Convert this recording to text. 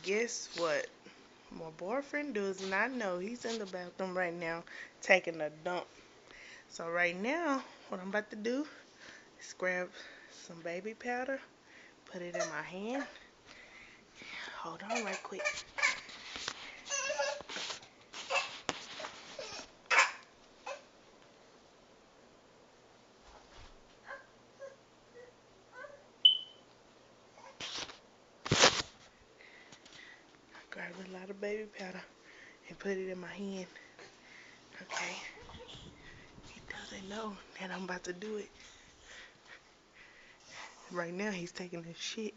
guess what? My boyfriend does not know. He's in the bathroom right now taking a dump. So right now, what I'm about to do is grab some baby powder, put it in my hand. Hold on right quick. Grab a lot of baby powder and put it in my hand. Okay. He doesn't know that I'm about to do it. Right now he's taking his shit.